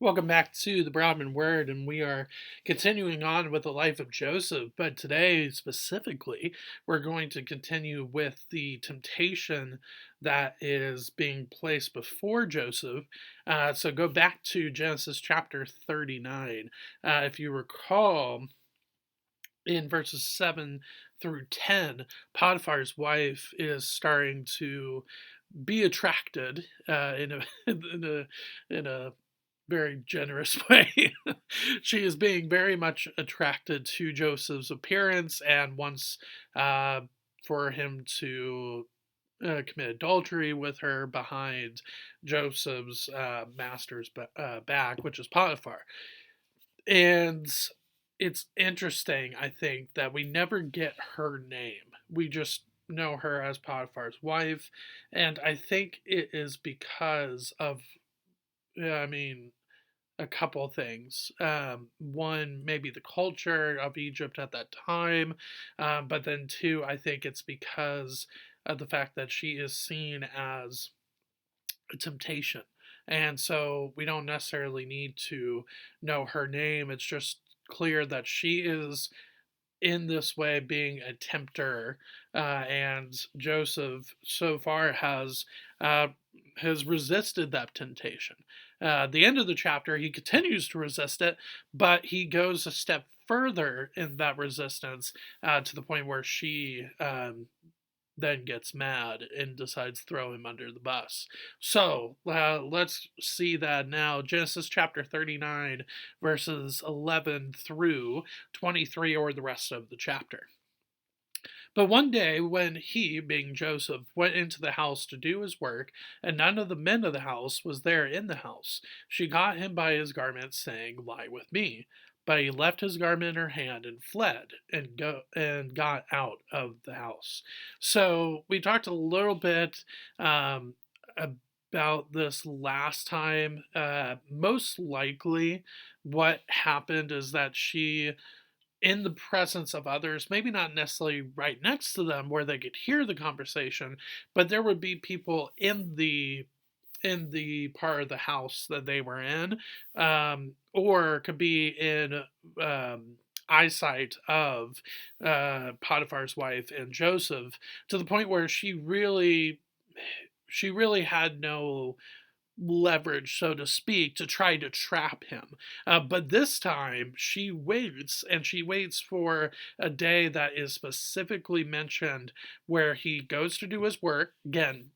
Welcome back to the Brahmin Word, and we are continuing on with the life of Joseph. But today, specifically, we're going to continue with the temptation that is being placed before Joseph. So go back to Genesis chapter 39. If you recall, in verses 7 through 10, Potiphar's wife is starting to be attracted in a very generous way. She is being very much attracted to Joseph's appearance and wants uh, for him to commit adultery with her behind Joseph's master's back, which is Potiphar. And it's interesting, I think, that we never get her name. We just know her as Potiphar's wife. And I think it is because of, I mean, a couple things. One, maybe the culture of Egypt at that time, but then two, I think it's because of the fact that she is seen as a temptation. And so we don't necessarily need to know her name. It's just clear that she is in this way being a tempter, and Joseph so far uh, has resisted that temptation. At the end of the chapter, he continues to resist it, but he goes a step further in that resistance to the point where she then gets mad and decides to throw him under the bus. So let's see that now. Genesis chapter 39, verses 11 through 23, or the rest of the chapter. But one day, when he, being Joseph, went into the house to do his work, and none of the men of the house was there in the house, she caught him by his garment, saying, "Lie with me." But he left his garment in her hand and fled and got out of the house. So we talked a little bit about this last time. Most likely, what happened is that she, in the presence of others, maybe not necessarily right next to them where they could hear the conversation, but there would be people in the part of the house that they were in, or could be in eyesight of Potiphar's wife and Joseph, to the point where she really had no leverage, so to speak, to try to trap him. But this time she waits, and she waits for a day that is specifically mentioned where he goes to do his work. Again,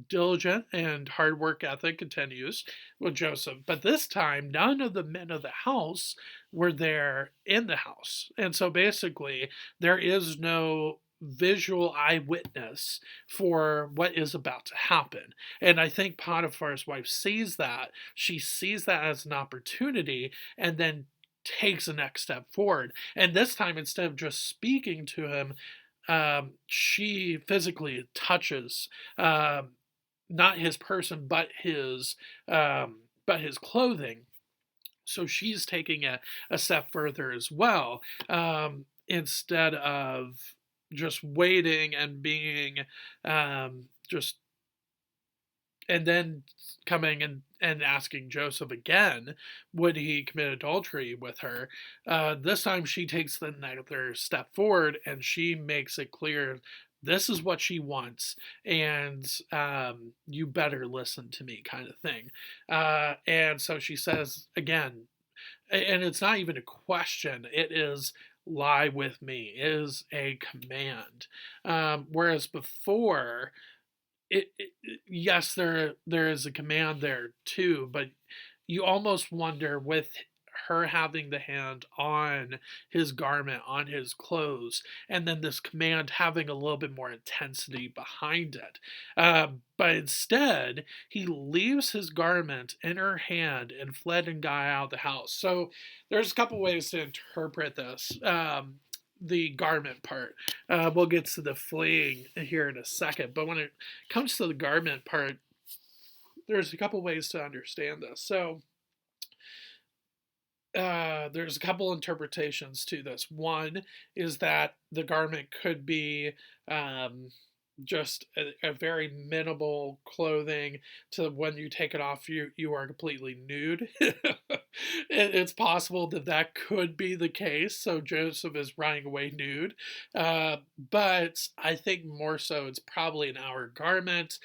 diligent and hard work ethic continues with Joseph. But this time, none of the men of the house were there in the house. And so basically, there is no visual eyewitness for what is about to happen. And I think Potiphar's wife sees that. She sees that as an opportunity and then takes the next step forward. And this time, instead of just speaking to him, she physically touches not his person, but his clothing. So she's taking a step further as well, instead of just waiting and being just and then coming and asking Joseph again, would he commit adultery with her? This time she takes the another step forward and she makes it clear this is what she wants, and you better listen to me, kind of thing. And so she says again, and it's not even a question, it is lie with me, it is a command. Whereas before, yes, there is a command there too, but you almost wonder, with her having the hand on his garment, on his clothes, and then this command having a little bit more intensity behind it. But instead, he leaves his garment in her hand and fled and got out of the house. So there's a couple ways to interpret this. The garment part. We'll get to the fleeing here in a second, but when it comes to the garment part, there's a couple ways to understand this. So there's a couple interpretations to this. One is that the garment could be just a very minimal clothing to when you take it off, you are completely nude. It's possible that that could be the case. So Joseph is running away nude, but I think more so it's probably an outer garment.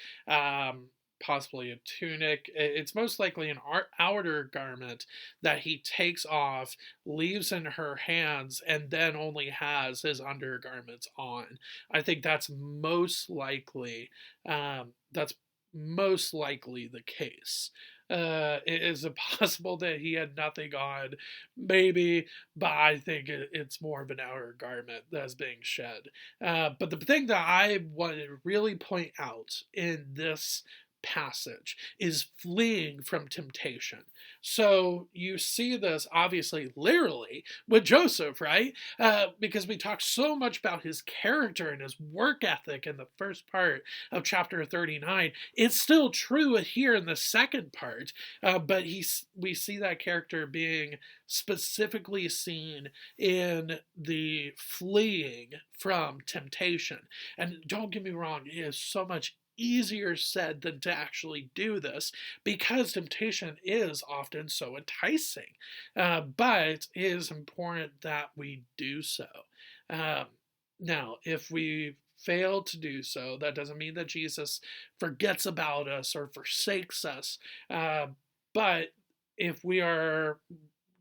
Possibly a tunic. It's most likely an outer garment that he takes off, leaves in her hands, and then only has his undergarments on. I think that's most likely the case. Is it possible that he had nothing on? Maybe, but I think it's more of an outer garment that's being shed. But the thing that I want to really point out in this passage is fleeing from temptation. So you see this obviously literally with Joseph, right? Because we talk so much about his character and his work ethic in the first part of chapter 39. It's still true here in the second part, but we see that character being specifically seen in the fleeing from temptation. And don't get me wrong, it is so much easier said than to actually do this because temptation is often so enticing. But it is important that we do so. Um, Now, if we fail to do so, that doesn't mean that Jesus forgets about us or forsakes us. But if we are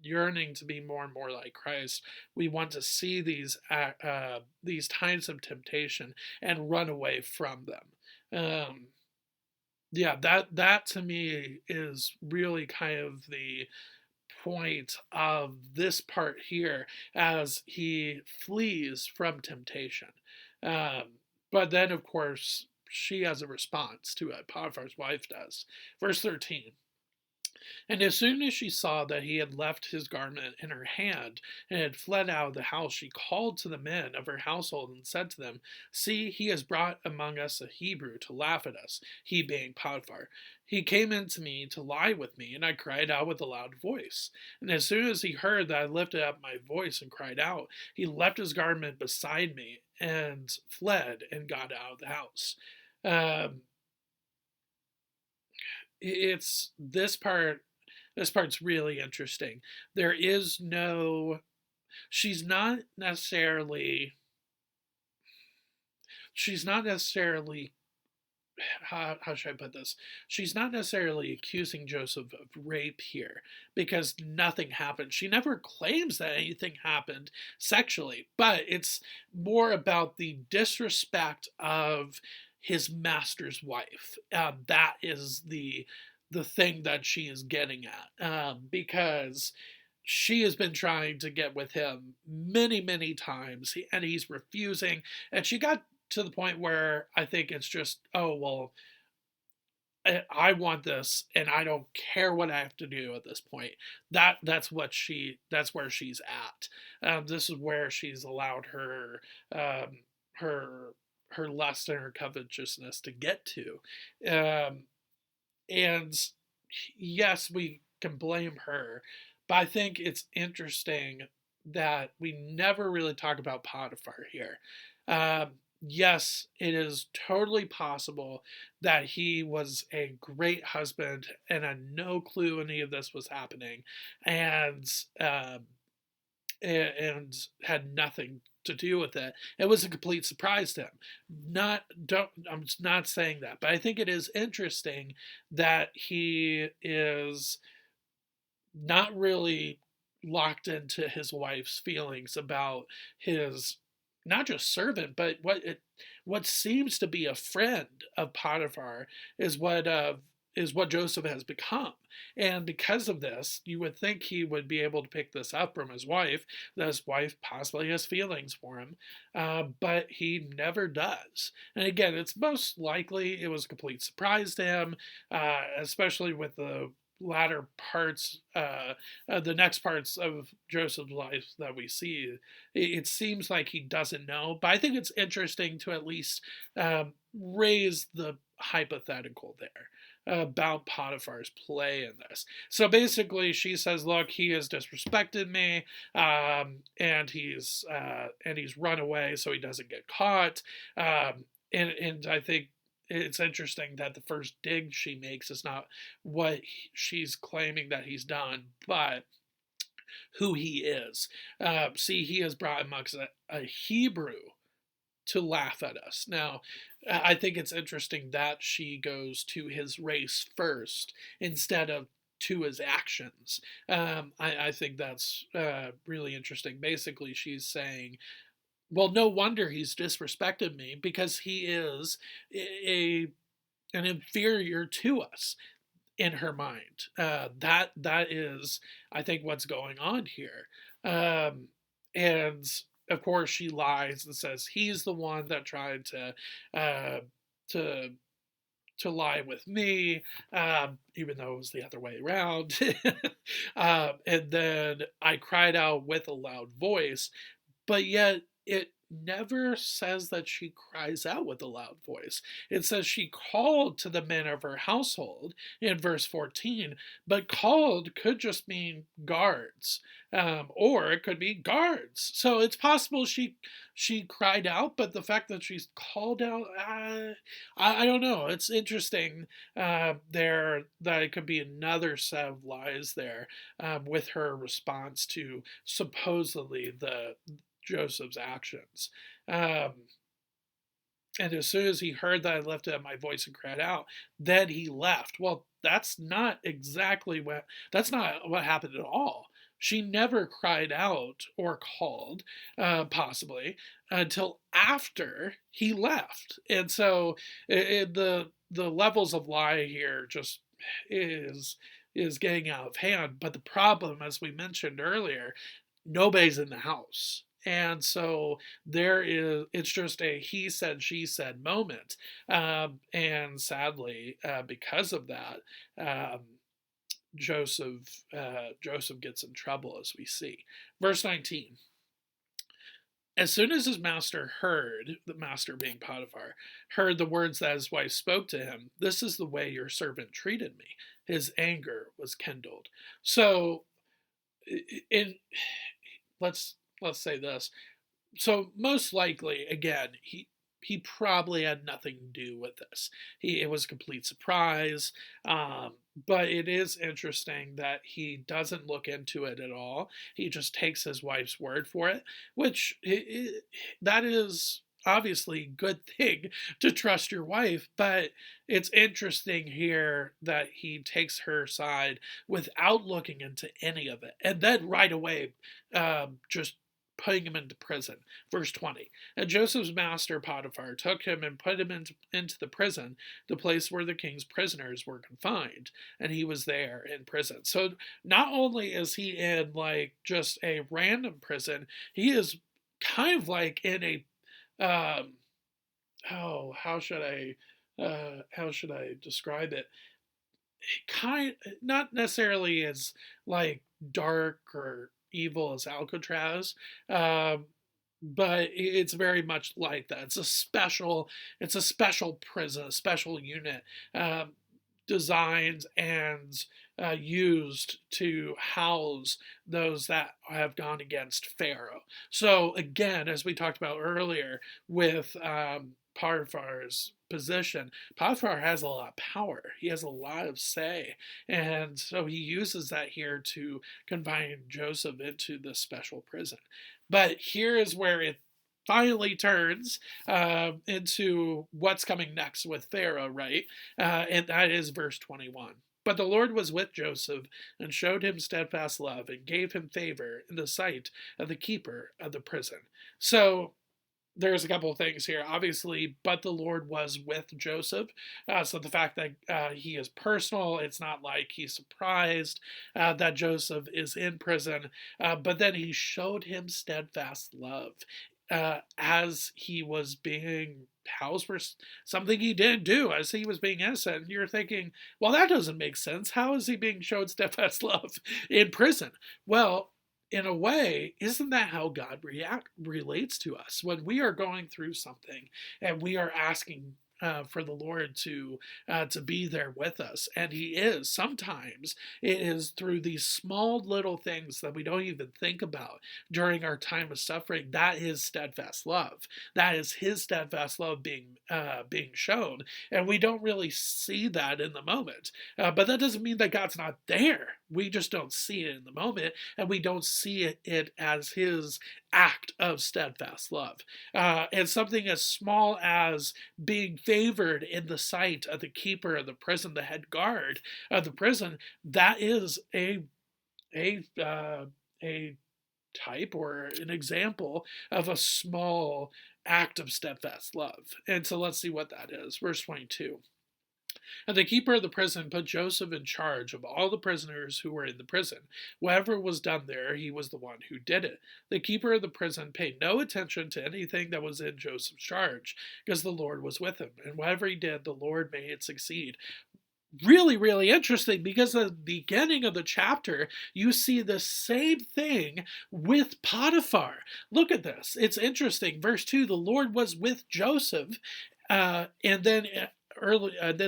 yearning to be more and more like Christ, we want to see these times of temptation and run away from them. Um, yeah, that to me is really kind of the point of this part here as he flees from temptation. But then, of course, she has a response to it. Potiphar's wife does. Verse 13. And as soon as she saw that he had left his garment in her hand and had fled out of the house, she called to the men of her household and said to them, See, he has brought among us a Hebrew to laugh at us, he being Potiphar. He came in to me to lie with me, and I cried out with a loud voice. And as soon as he heard that I lifted up my voice and cried out, he left his garment beside me and fled and got out of the house. Um, it's this part's really interesting. There is no she's not necessarily she's not necessarily how should I put this? She's not necessarily accusing Joseph of rape here because nothing happened. She never claims that anything happened sexually, but it's more about the disrespect of his master's wife. That is the thing that she is getting at, because she has been trying to get with him many, many times, and he's refusing. And she got to the point where I think it's just, oh, well, I want this, and I don't care what I have to do at this point. That's where she's at. This is where she's allowed um, her her lust and her covetousness to get to. Um, and yes, we can blame her, but I think it's interesting that we never really talk about Potiphar here. Um, yes, it is totally possible that he was a great husband and had no clue any of this was happening, and um, and had nothing to do with it. It was a complete surprise to him. Not don't I'm not saying that, but I think it is interesting that he is not really locked into his wife's feelings about his not just servant, but what seems to be a friend of Potiphar is what Joseph has become. And because of this, you would think he would be able to pick this up from his wife, that his wife possibly has feelings for him, but he never does. And again, it's most likely it was a complete surprise to him, especially with the latter parts, the next parts of Joseph's life that we see. It seems like he doesn't know, but I think it's interesting to at least raise the hypothetical there about Potiphar's play in this. So basically, she says, "Look, he has disrespected me, and he's run away so he doesn't get caught. and I think it's interesting that the first dig she makes is not what she's claiming that he's done, but who he is. See, he has brought amongst a Hebrew to laugh at us. Now, I think it's interesting that she goes to his race first instead of to his actions. I think that's really interesting. Basically, she's saying, well, no wonder he's disrespected me because he is a an inferior to us in her mind. That is, I think, what's going on here. And of course, she lies and says he's the one that tried uh, to lie with me, even though it was the other way around. And then I cried out with a loud voice, but yet it never says that she cries out with a loud voice. It says she called to the men of her household in verse 14, but called could just mean guards, or it could be guards. So it's possible she cried out, but the fact that she's called out, I don't know. It's interesting there that it could be another set of lies there with her response to supposedly the Joseph's actions. Um, and as soon as he heard that I lifted up my voice and cried out, then he left. Well, that's not what happened at all. She never cried out or called, possibly, until after he left. And so the levels of lie here just is is getting out of hand. But the problem, as we mentioned earlier, nobody's in the house. And so it's just a he said, she said moment. And sadly, because of that, um, Joseph gets in trouble, as we see. Verse 19. As soon as his master heard, the master being Potiphar, heard the words that his wife spoke to him, this is the way your servant treated me. His anger was kindled. So, in let's say this. So most likely, again, he probably had nothing to do with this. It was a complete surprise. But it is interesting that he doesn't look into it at all. He just takes his wife's word for it, which that is obviously a good thing to trust your wife. But it's interesting here that he takes her side without looking into any of it, and then right away, just putting him into prison. Verse 20. And Joseph's master Potiphar took him and put him into the prison, the place where the king's prisoners were confined, and he was there in prison. So not only is he in like just a random prison, he is kind of like in a um, oh, how should I describe it? Kind Not necessarily as like dark or evil as Alcatraz, um, but it's very much like that. It's a special prison, a special unit, um, designed and used to house those that have gone against Pharaoh. So again, as we talked about earlier, with Potiphar's position, Potiphar has a lot of power. He has a lot of say, and so he uses that here to confine Joseph into this special prison. But here is where it finally turns into what's coming next with Pharaoh, right? And that is verse 21. But the Lord was with Joseph and showed him steadfast love and gave him favor in the sight of the keeper of the prison. So there's a couple of things here. Obviously, but the Lord was with Joseph. So the fact that he is personal, it's not like he's surprised that Joseph is in prison, but then he showed him steadfast love as he was being housed for something he didn't do, as he was being innocent. And you're thinking, well, that doesn't make sense. How is he being showed steadfast love in prison? Well, in a way, isn't that how God relates to us when we are going through something and we are asking for the Lord to be there with us, and He is. Sometimes it is through these small little things that we don't even think about during our time of suffering. That is steadfast love. That is His steadfast love being shown, and we don't really see that in the moment. But that doesn't mean that God's not there. We just don't see it in the moment, and we don't see it as His act of steadfast love. And something as small as being favored in the sight of the keeper of the prison, the head guard of the prison, that is a type or an example of a small act of steadfast love. And so let's see what that is. Verse 22. And the keeper of the prison put Joseph in charge of all the prisoners who were in the prison. Whatever was done there, he was the one who did it. The keeper of the prison paid no attention to anything that was in Joseph's charge, because the Lord was with him. And whatever he did, the Lord made it succeed. Really, really interesting, because at the beginning of the chapter, you see the same thing with Potiphar. Look at this. It's interesting. Verse 2, the Lord was with Joseph, and then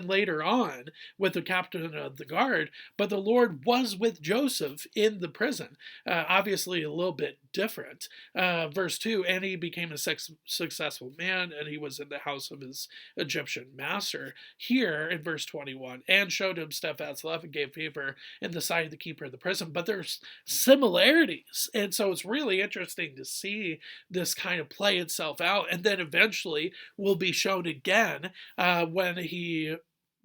later on with the captain of the guard, but the Lord was with Joseph in the prison. Obviously, a little bit different. Verse 2, and he became a successful man, and he was in the house of his Egyptian master. Here in verse 21, and showed him steadfast love and gave favor in the sight of the keeper of the prison. But there's similarities, and so it's really interesting to see this kind of play itself out, and then eventually will be shown again when he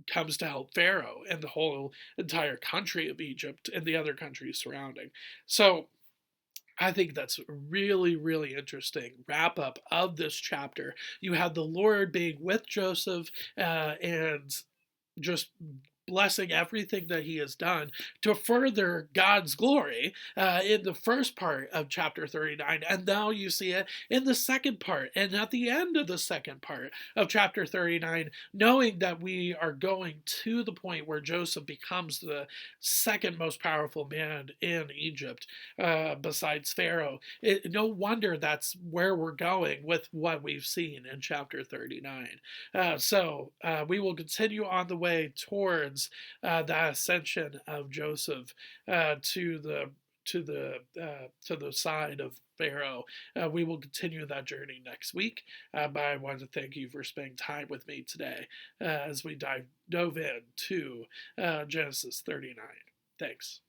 comes to help Pharaoh and the whole entire country of Egypt and the other countries surrounding. So I think that's a really, really interesting wrap up of this chapter. You have the Lord being with Joseph and just blessing everything that he has done to further God's glory in the first part of chapter 39. And now you see it in the second part and at the end of the second part of chapter 39, knowing that we are going to the point where Joseph becomes the second most powerful man in Egypt besides Pharaoh. No wonder that's where we're going with what we've seen in chapter 39. So we will continue on the way towards the ascension of Joseph to the side of Pharaoh. We will continue that journey next week, but I want to thank you for spending time with me today as we dove into Genesis 39. Thanks.